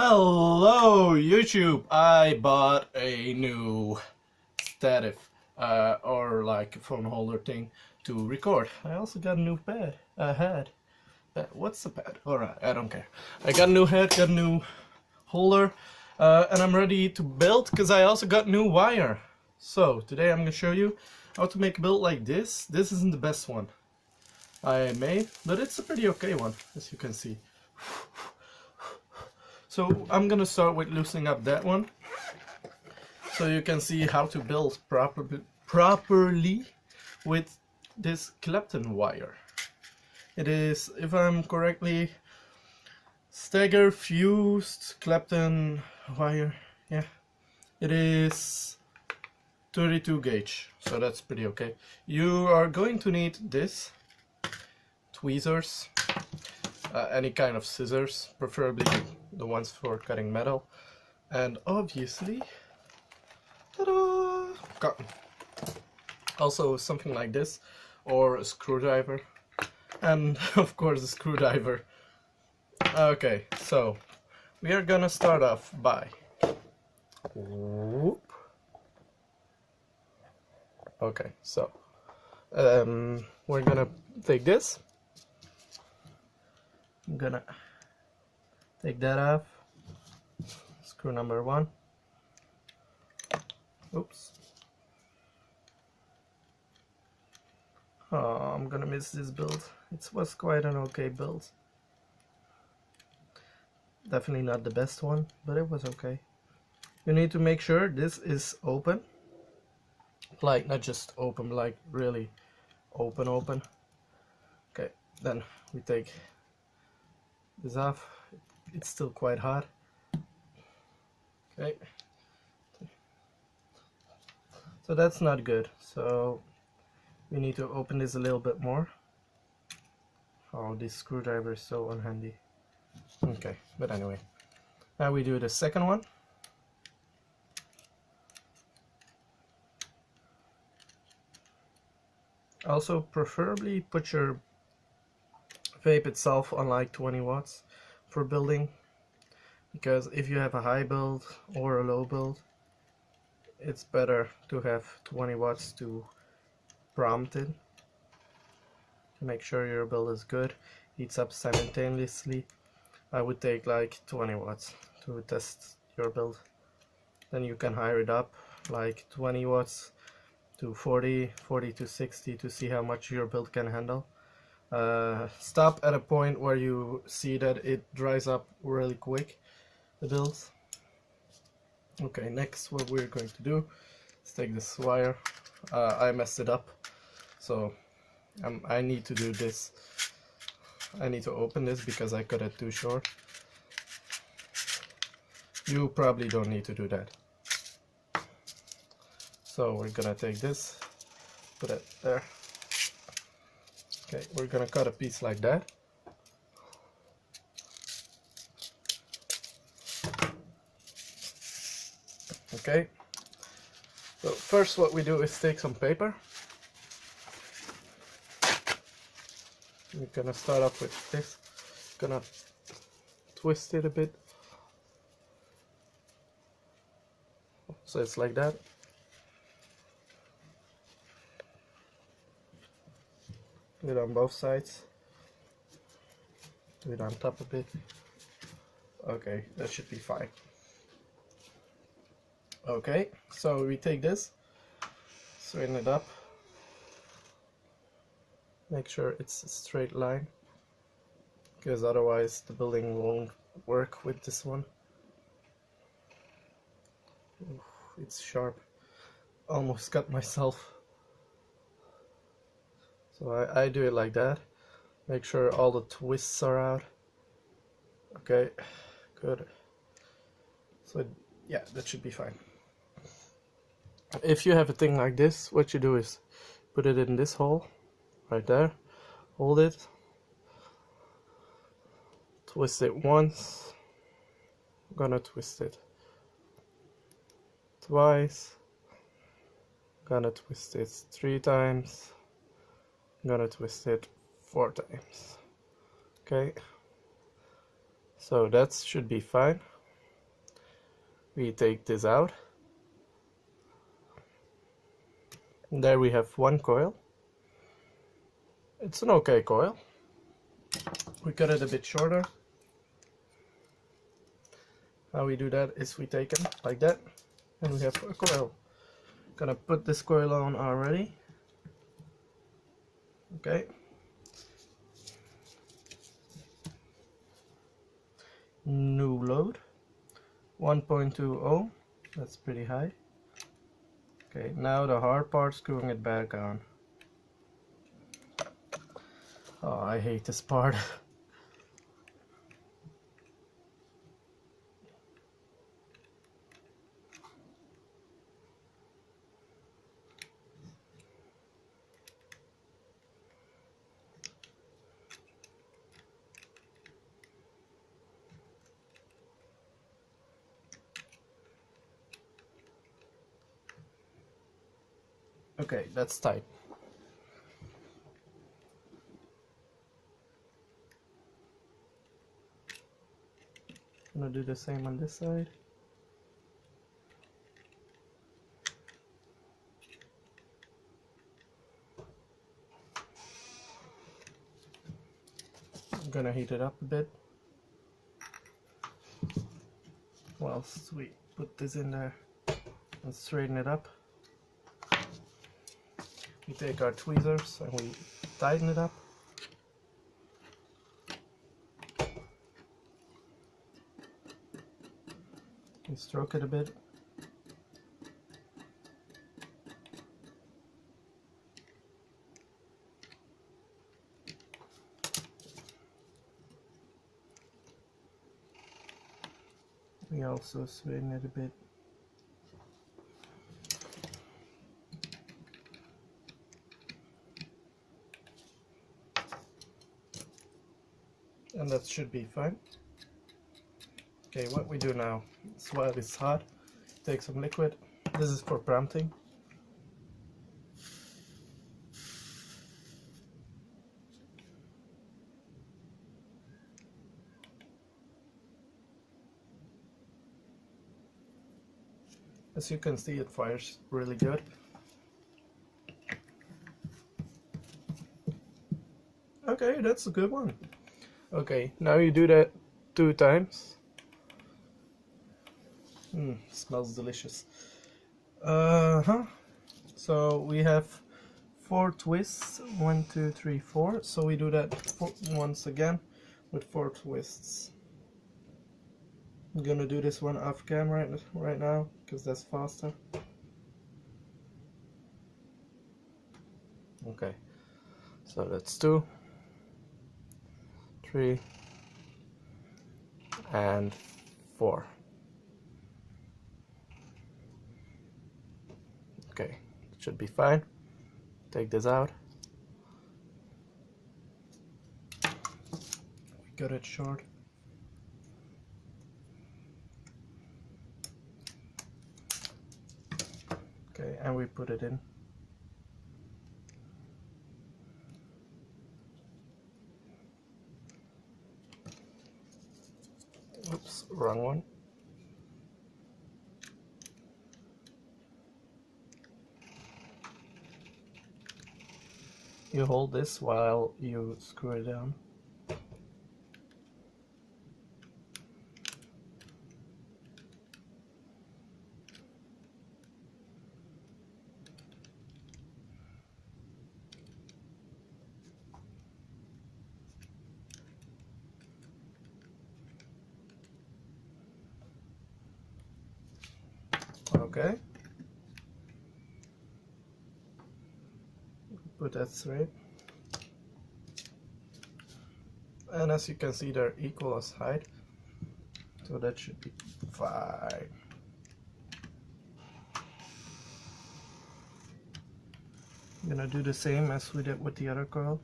Hello YouTube! I bought a new stative or like phone holder thing to record. I also got a new head. What's the pad? Alright, I don't care. I got a new head, got a new holder, and I'm ready to build because I also got new wire. So today I'm gonna show you how to make a build like this. This isn't the best one I made, but it's a pretty okay one, as you can see. So I'm gonna start with loosening up that one, so you can see how to build properly with this Clapton wire. It is, if I'm correctly, stagger fused Clapton wire. Yeah, it is 32 gauge, so that's pretty okay. You are going to need this, tweezers, any kind of scissors, preferably the ones for cutting metal, and obviously, ta-da, cotton. Also something like this, or a screwdriver, and of course a screwdriver. Okay, so we are gonna start off by whoop. Okay, so we're gonna take this. I'm gonna take that off. Screw number 1. Oops. Oh, I'm gonna miss this build. It was quite an okay build. Definitely not the best one, but it was okay. You need to make sure this is open. Like, not just open, like really open. Okay, then we take this off. It's still quite hot. Okay, so that's not good, so we need to open this a little bit more. Oh, this screwdriver is so unhandy. Okay, but anyway, now we do the second one. Also, preferably put your vape itself on like 20 watts for building, because if you have a high build or a low build, it's better to have 20 watts to prompt it, to make sure your build is good, heats up simultaneously. I would take like 20 watts to test your build. Then you can higher it up, like 20 watts to 40 to 60 to see how much your build can handle. Stop at a point where you see that it dries up really quick, the builds. Okay, next what we're going to do is take this wire. I messed it up, so I need to do this. I need to open this because I cut it too short. You probably don't need to do that. So we're gonna take this, put it there. Okay, we're gonna cut a piece like that. Okay, so first what we do is take some paper. We're gonna start off with this. Gonna twist it a bit, so it's like that. Do it on both sides. Do it on top a bit. Okay, that should be fine. Okay, so we take this, straighten it up, make sure it's a straight line, because otherwise the building won't work with this one. Oof, it's sharp. Almost cut myself. So I do it like that. Make sure all the twists are out. Okay, good. So yeah, that should be fine. If you have a thing like this, what you do is put it in this hole right there, hold it, twist it once, I'm gonna twist it twice, gonna twist it 3 times, I'm gonna twist it 4 times. Okay, so that should be fine. We take this out. And there we have one coil. It's an okay coil. We cut it a bit shorter. How we do that is we take it like that, and we have a coil. Gonna put this coil on already. Okay. New load. 1.20. That's pretty high. Okay, now the hard part, screwing it back on. Oh, I hate this part. Okay, that's tight. I'm gonna do the same on this side. I'm gonna heat it up a bit whilst we put this in there and straighten it up. We take our tweezers and we tighten it up. We stroke it a bit. We also straighten it a bit. And that should be fine. Okay, what we do now is while it's hot, take some liquid. This is for prompting. As you can see, it fires really good. Okay, that's a good one. Okay, now you do that 2 times. Smells delicious. So we have 4 twists. 1, 2, 3, 4. So we do that once again with 4 twists. I'm gonna do this one off camera right now because that's faster. Okay, so that's 2, 3, and 4. Okay, should be fine. Take this out. We cut it short. Okay, and we put it in. Oops, wrong one. You hold this while you screw it down. Okay. Put that straight. And as you can see, they're equal as height. So that should be fine. I'm gonna do the same as we did with the other coil.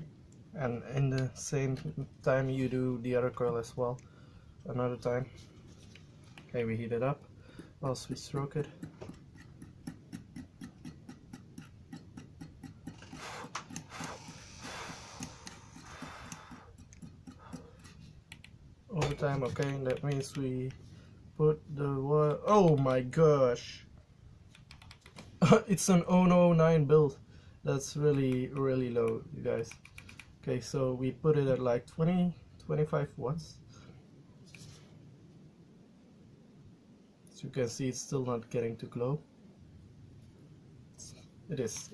And in the same time you do the other coil as well. Another time. Okay, we heat it up whilst we stroke it. Over time, okay, that means we put the what? Oh my gosh! It's an 009 build. That's really low, you guys. Okay, so we put it at like 25 watts. As you can see, it's still not getting to glow. It is.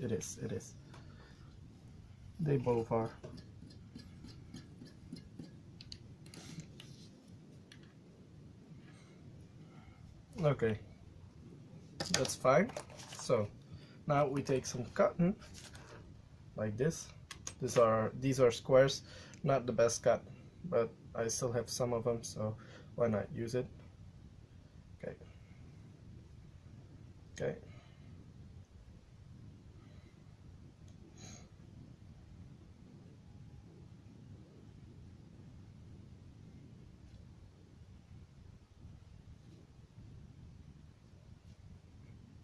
They both are. Okay, that's fine. So now we take some cotton like this. These are squares, not the best cut, but I still have some of them, so why not use it? Okay. Okay.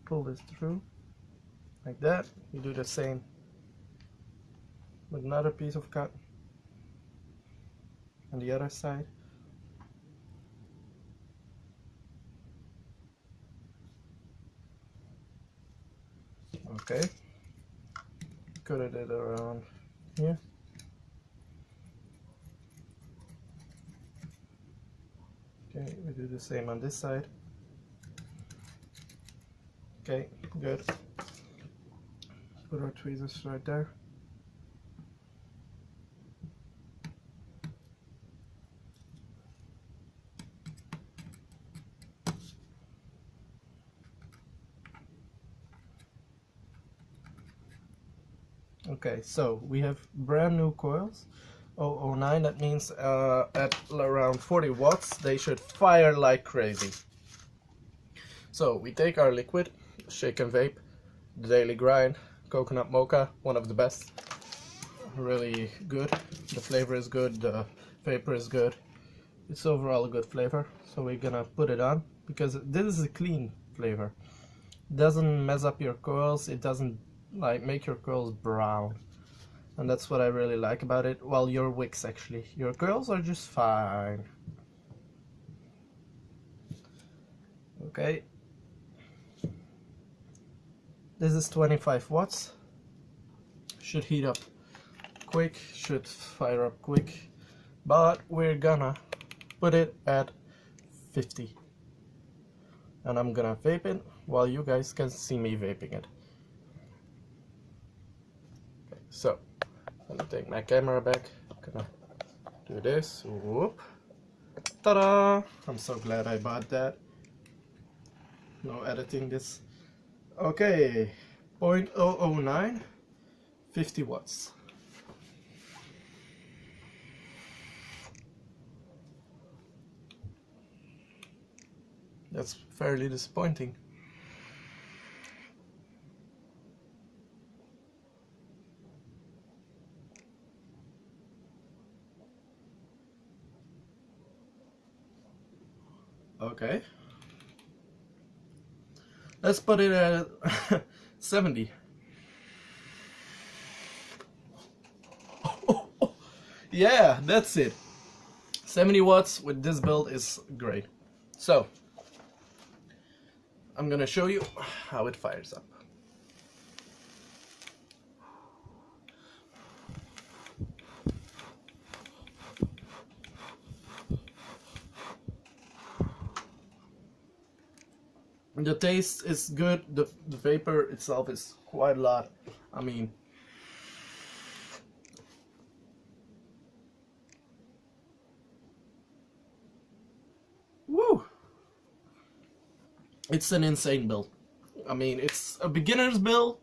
Pull this through like that. You do the same with another piece of cotton on the other side. Okay, cut it around here. Okay, we do the same on this side. Okay, good. Put our tweezers right there. Okay, so we have brand new coils, 009. That means at around 40 watts they should fire like crazy. So we take our liquid, shake and vape, the Daily Grind, coconut mocha, one of the best, really good. The flavor is good, the vapor is good. It's overall a good flavor. So we're gonna put it on because this is a clean flavor. It doesn't mess up your coils. It doesn't like make your coils brown, and that's what I really like about it. Well, your wicks actually, your coils are just fine. Okay, this is 25 watts. Should heat up quick, should fire up quick, but we're gonna put it at 50, and I'm gonna vape it while you guys can see me vaping it. Okay, so I'm gonna take my camera back, gonna do this. Whoop, ta-da! I'm so glad I bought that. No editing this. Okay, 0.009, 50 watts. That's fairly disappointing. Okay. Let's put it at 70. Yeah, that's it. 70 watts with this build is great. So, I'm gonna show you how it fires up. The taste is good, the vapor itself is quite a lot. I mean, woo! It's an insane build. I mean, it's a beginner's build,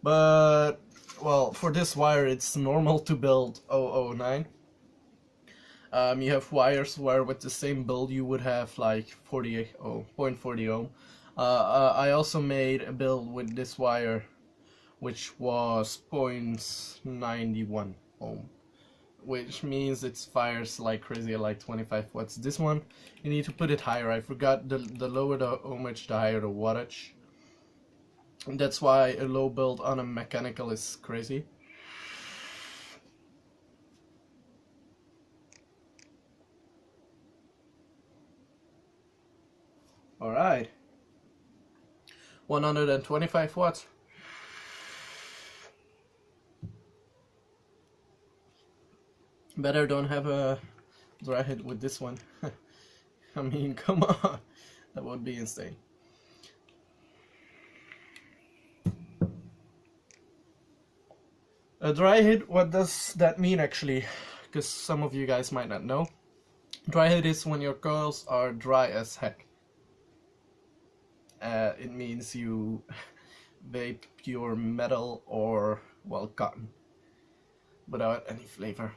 but, well, for this wire it's normal to build 009. You have wires where with the same build you would have like 0.40 ohm. I also made a build with this wire which was 0.91 ohm, which means it fires like crazy at like 25 watts. This one you need to put it higher. I forgot, the lower the ohmage, the higher the wattage. And that's why a low build on a mechanical is crazy. Alright. 125 watts. Better don't have a dry hit with this one. I mean, come on. That would be insane. A dry hit, what does that mean actually? Because some of you guys might not know. Dry hit is when your coils are dry as heck. It means you vape pure metal or, well, cotton without any flavor.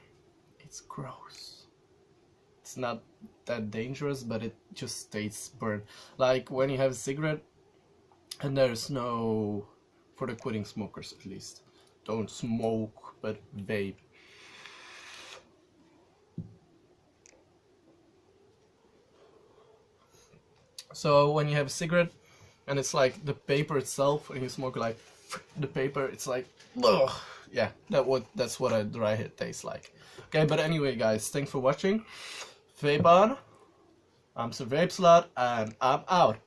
It's gross. It's not that dangerous, but it just tastes burnt. Like when you have a cigarette and there's no, for the quitting smokers at least, don't smoke but vape. So when you have a cigarette and it's like the paper itself, and you smoke like the paper, it's like, ugh. Yeah, that's what a dry hit tastes like. Okay, but anyway guys, thanks for watching. Vape on. I'm Sir Vape Slot and I'm out.